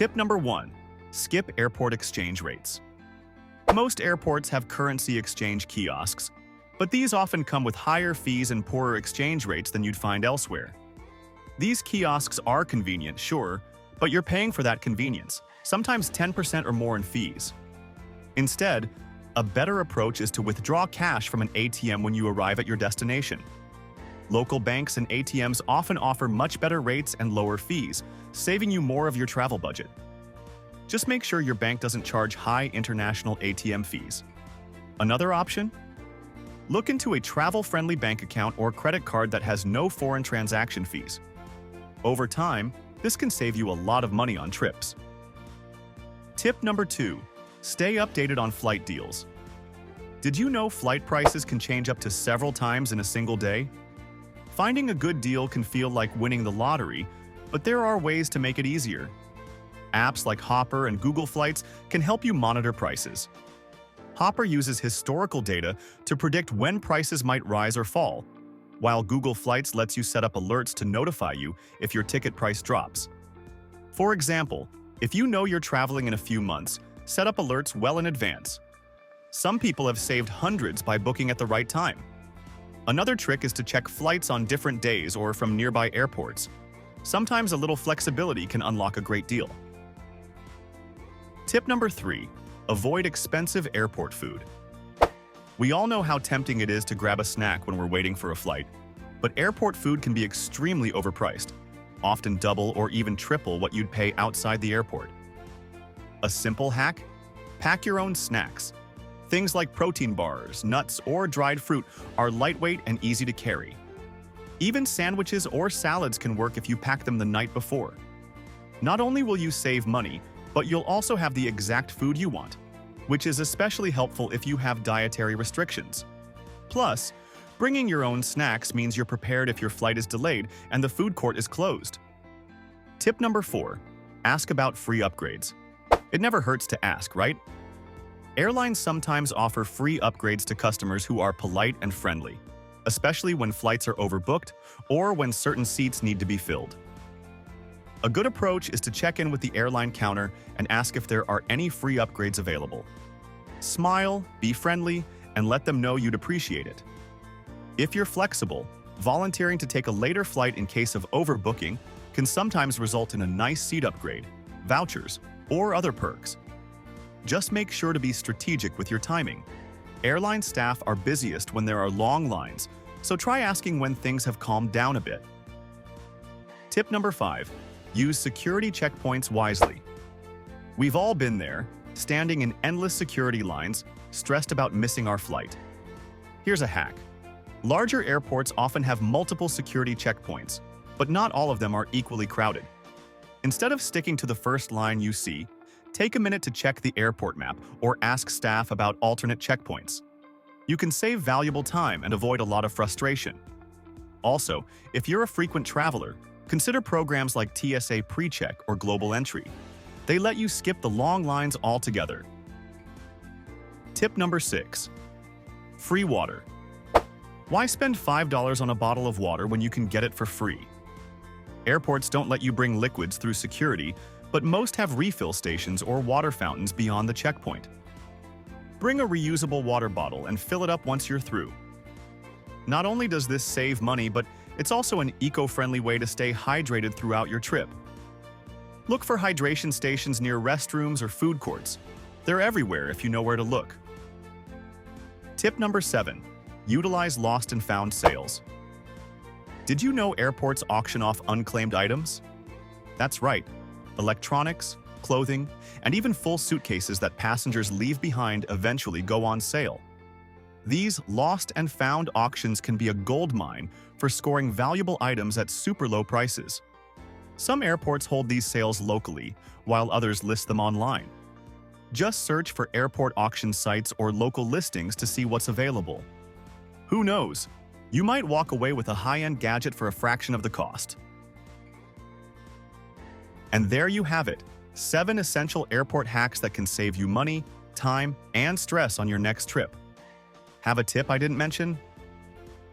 Tip number 1. Skip airport exchange rates. Most airports have currency exchange kiosks, but these often come with higher fees and poorer exchange rates than you'd find elsewhere. These kiosks are convenient, sure, but you're paying for that convenience, sometimes 10% or more in fees. Instead, a better approach is to withdraw cash from an ATM when you arrive at your destination. Local banks and ATMs often offer much better rates and lower fees, saving you more of your travel budget. Just make sure your bank doesn't charge high international ATM fees. Another option? Look into a travel-friendly bank account or credit card that has no foreign transaction fees. Over time, this can save you a lot of money on trips. Tip number 2. Stay updated on flight deals. Did you know flight prices can change up to several times in a single day? Finding a good deal can feel like winning the lottery, but there are ways to make it easier. Apps like Hopper and Google Flights can help you monitor prices. Hopper uses historical data to predict when prices might rise or fall, while Google Flights lets you set up alerts to notify you if your ticket price drops. For example, if you know you're traveling in a few months, set up alerts well in advance. Some people have saved hundreds by booking at the right time. Another trick is to check flights on different days or from nearby airports. Sometimes a little flexibility can unlock a great deal. Tip number 3. Avoid expensive airport food. We all know how tempting it is to grab a snack when we're waiting for a flight, but airport food can be extremely overpriced, often double or even triple what you'd pay outside the airport. A simple hack? Pack your own snacks. Things like protein bars, nuts, or dried fruit are lightweight and easy to carry. Even sandwiches or salads can work if you pack them the night before. Not only will you save money, but you'll also have the exact food you want, which is especially helpful if you have dietary restrictions. Plus, bringing your own snacks means you're prepared if your flight is delayed and the food court is closed. Tip number 4. Ask about free upgrades. It never hurts to ask, right? Airlines sometimes offer free upgrades to customers who are polite and friendly, especially when flights are overbooked or when certain seats need to be filled. A good approach is to check in with the airline counter and ask if there are any free upgrades available. Smile, be friendly, and let them know you'd appreciate it. If you're flexible, volunteering to take a later flight in case of overbooking can sometimes result in a nice seat upgrade, vouchers, or other perks. Just make sure to be strategic with your timing. Airline staff are busiest when there are long lines, so try asking when things have calmed down a bit. Tip number 5. Use security checkpoints wisely. We've all been there, standing in endless security lines, stressed about missing our flight. Here's a hack. Larger airports often have multiple security checkpoints, but not all of them are equally crowded. Instead of sticking to the first line you see, take a minute to check the airport map or ask staff about alternate checkpoints. You can save valuable time and avoid a lot of frustration. Also, if you're a frequent traveler, consider programs like TSA PreCheck or Global Entry. They let you skip the long lines altogether. Tip number 6. Free water. Why spend $5 on a bottle of water when you can get it for free? Airports don't let you bring liquids through security, but most have refill stations or water fountains beyond the checkpoint. Bring a reusable water bottle and fill it up once you're through. Not only does this save money, but it's also an eco-friendly way to stay hydrated throughout your trip. Look for hydration stations near restrooms or food courts. They're everywhere if you know where to look. Tip number 7. Utilize lost and found sales. Did you know airports auction off unclaimed items? That's right. Electronics, clothing, and even full suitcases that passengers leave behind eventually go on sale. These lost and found auctions can be a gold mine for scoring valuable items at super low prices. Some airports hold these sales locally, while others list them online. Just search for airport auction sites or local listings to see what's available. Who knows? You might walk away with a high-end gadget for a fraction of the cost. And there you have it, 7 essential airport hacks that can save you money, time, and stress on your next trip. Have a tip I didn't mention?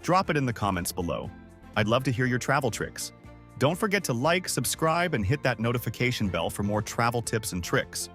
Drop it in the comments below. I'd love to hear your travel tricks. Don't forget to like, subscribe, and hit that notification bell for more travel tips and tricks.